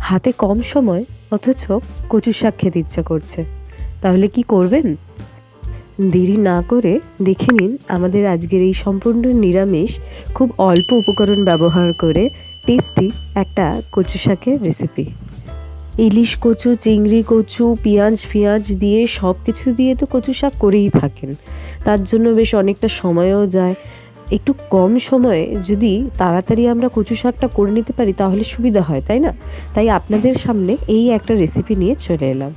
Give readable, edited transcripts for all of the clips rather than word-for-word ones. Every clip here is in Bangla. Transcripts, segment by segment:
হাতে কম সময় অথচ কচু শাক খেতে ইচ্ছা করছে, তাহলে কি করবেন? দেরি না করে দেখে নিন আমাদের আজকের এই সম্পূর্ণ নিরামিষ খুব অল্প উপকরণ ব্যবহার করে টেস্টি একটা কচু শাকের রেসিপি। ইলিশ কচু, চিংড়ি কচু, পেঁয়াজ দিয়ে সব কিছু দিয়ে তো কচু শাক করেই থাকেন। তার জন্য বেশ অনেকটা সময়ও যায়। একটু কম সময়ে যদি তাড়াতাড়ি আমরা কচু শাকটা করে নিতে পারি তাহলে সুবিধা হয়, তাই না? তাই আপনাদের সামনে এই একটা রেসিপি নিয়ে চলে এলাম।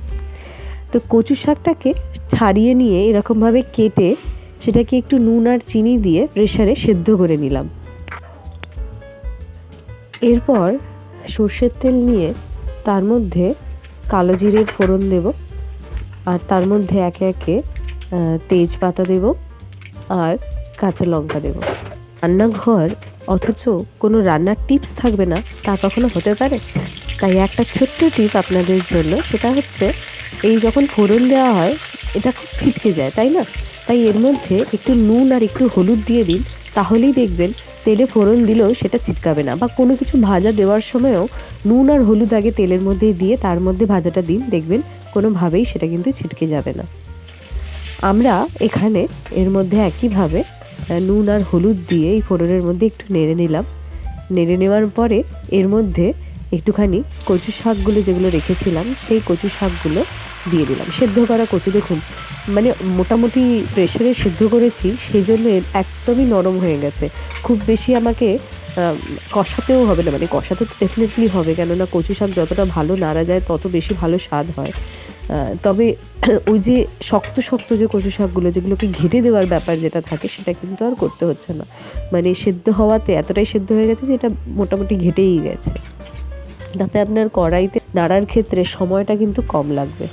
তো কচু শাকটাকে ছাড়িয়ে নিয়ে এরকমভাবে কেটে সেটাকে একটু নুন আর চিনি দিয়ে প্রেসারে সেদ্ধ করে নিলাম। এরপর সর্ষের তেল নিয়ে তার মধ্যে কালো জিরের ফোড়ন দেব, আর তার মধ্যে একে একে তেজপাতা দেব আর কাঁচা লঙ্কা দেব। রান্নাঘর অথচ কোনো রান্নার টিপস থাকবে না তা কখনো হতে পারে? তাই একটা ছোট্ট টিপ আপনাদের জন্য, সেটা হচ্ছে এই যখন ফোড়ন দেওয়া হয় এটা খুব ছিটকে যায়, তাই না? তাই এর মধ্যে একটু নুন আর একটু হলুদ দিয়ে দিন, তাহলেই দেখবেন তেলে ফোড়ন দিলেও সেটা ছিটকাবে না। বা কোনো কিছু ভাজা দেওয়ার সময়ও নুন আর হলুদ আগে তেলের মধ্যে দিয়ে তার মধ্যে ভাজাটা দিন, দেখবেন কোনোভাবেই সেটা কিন্তু ছিটকে যাবে না। আমরা এখানে এর মধ্যে একইভাবে নুন আর হলুদ দিয়ে এই ফোড়নের মধ্যে একটু নেড়ে নিলাম। নেড়ে নেওয়ার পরে এর মধ্যে একটুখানি কচু শাকগুলো যেগুলো রেখেছিলাম সেই কচু শাকগুলো দিয়ে দিলাম। সেদ্ধ করা কচু, দেখুন মানে মোটামুটি প্রেশারে সেদ্ধ করেছি, সেই জন্য একদমই নরম হয়ে গেছে। খুব বেশি আমাকে কষাতেও হবে না, মানে কষাতে তো ডেফিনেটলি হবে, কেননা কচু শাক যতটা ভালো নাড়া যায় তত বেশি ভালো স্বাদ হয়। তবে ওই যে শক্ত শক্ত যে কচু শাকগুলো যেগুলোকে ঘেটে দেওয়ার ব্যাপার যেটা থাকে সেটা কিন্তু আর করতে হচ্ছে না। মানে সেদ্ধ হওয়াতে এতটাই সেদ্ধ হয়ে গেছে যে এটা মোটামুটি ঘেটেই গেছে। তাতে আপনার কড়াইতে নাড়ার ক্ষেত্রে সময়টা কিন্তু কম লাগবে।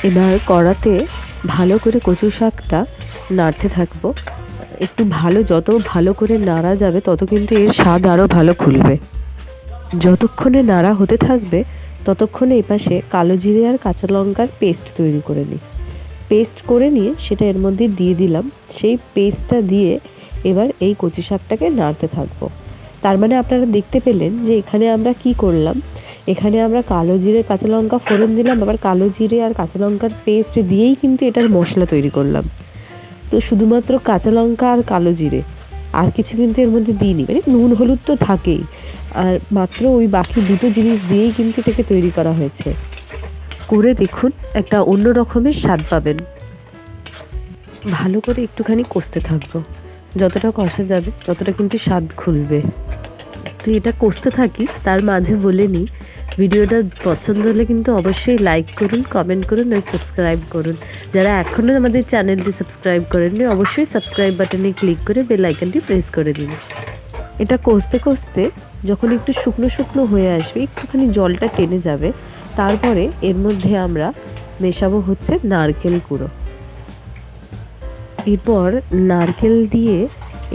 এবার কড়াতে ভালো করে কচু শাকটা নাড়তে থাকবো। একটু যত ভালো করে নাড়া যাবে তত কিন্তু এর স্বাদ আরও ভালো খুলবে। যতক্ষণে নাড়া হতে থাকবে ততক্ষণে এপাশে কালো জিরে আর কাঁচা লঙ্কার পেস্ট তৈরি করে নিই। পেস্ট করে নিয়ে সেটা এর মধ্যে দিয়ে দিলাম। সেই পেস্টটা দিয়ে এবার এই কচু শাকটাকে নাড়তে থাকবো। তার মানে আপনারা দেখতে পেলেন যে এখানে আমরা কি করলাম, এখানে আমরা কালো জিরে কাঁচা লঙ্কা ফোড়ন দিলাম, আবার কালো জিরে আর কাঁচা লঙ্কার পেস্ট দিয়েই কিন্তু এটার মশলা তৈরি করলাম। তো শুধুমাত্র কাঁচা লঙ্কা আর কালো জিরে, আর কিছু কিন্তু এর মধ্যে দিইনি। মানে নুন হলুদ তো থাকেই, আর মাত্র ওই বাকি দুটো জিনিস দিয়েই কিন্তু এটাকে তৈরি করা হয়েছে। করে দেখুন, একটা অন্য রকমের স্বাদ পাবেন। ভালো করে একটুখানি কষতে থাকবো, যতটা কষা যাবে ততটা কিন্তু স্বাদ খুলবে। তো এটা কষতে থাকি, তার মাঝে বলে নিই ভিডিওটা পছন্দ হলে কিন্তু অবশ্যই লাইক করুন, কমেন্ট করুন আর সাবস্ক্রাইব করুন। যারা এখনও আমাদের চ্যানেলটি সাবস্ক্রাইব করেননি অবশ্যই সাবস্ক্রাইব বাটনে ক্লিক করে বেল আইকনটি প্রেস করে দিন। এটা কষতে কষতে যখন একটু শুকনো শুকনো হয়ে আসবে, একটুখানি জলটা টেনে যাবে, তারপরে এর মধ্যে আমরা মেশাবো হচ্ছে নারকেল কুড়ো। এরপর নারকেল দিয়ে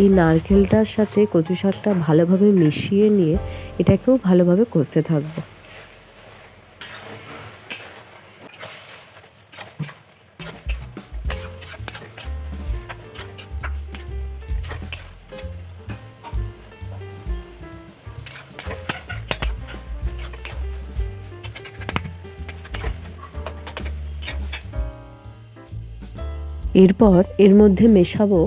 এই নারকেলটার সাথে কচু শাকটা ভালোভাবে মিশিয়ে নিয়ে এটাকেও ভালোভাবে কষতে থাকবো। এরপর এর মধ্যে মেশাবো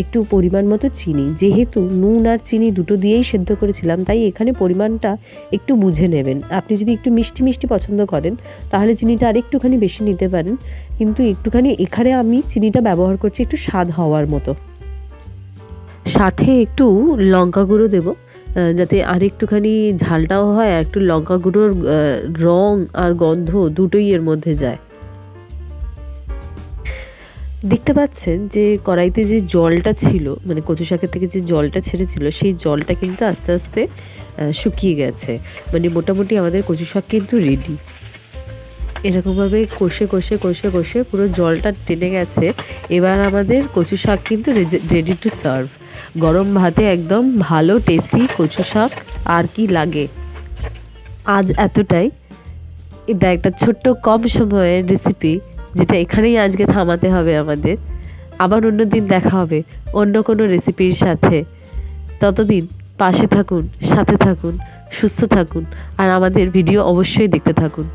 একটু পরিমাণ মতো চিনি। যেহেতু নুন আর চিনি দুটো দিয়েই সেদ্ধ করেছিলাম, তাই এখানে পরিমাণটা একটু বুঝে নেবেন। আপনি যদি একটু মিষ্টি মিষ্টি পছন্দ করেন তাহলে চিনিটা আর একটুখানি বেশি নিতে পারেন, কিন্তু একটুখানি এখানে আমি চিনিটা ব্যবহার করছি একটু স্বাদ হওয়ার মতো। সাথে একটু লঙ্কা গুঁড়ো দেবো, যাতে আর একটুখানি ঝালটাও হয়, আর একটু লঙ্কা গুঁড়োর রং আর গন্ধ দুটোই এর মধ্যে যায়। দেখতে পাচ্ছেন যে কড়াইতে যে জলটা ছিল, মানে কচু শাকের থেকে যে জলটা ছেড়েছিল সেই জলটা কিন্তু আস্তে আস্তে শুকিয়ে গেছে। মানে মোটামুটি আমাদের কচু শাক কিন্তু রেডি। এরকমভাবে কষে কষে কষে কষে পুরো জলটা টেনে গেছে। এবার আমাদের কচু শাক কিন্তু রেডি টু সার্ভ। গরম ভাতে একদম ভালো টেস্টি কচু শাক আর কি লাগে। আজ এতটাই। এটা একটা ছোট্ট কম সময়ের রেসিপি, যেটা এখানেই আজকে থামাতে হবে আমাদের। আবার অন্য দিন দেখা হবে অন্য কোনো রেসিপির সাথে। ততদিন পাশে থাকুন, সাথে থাকুন, সুস্থ থাকুন আর আমাদের ভিডিও অবশ্যই দেখতে থাকুন।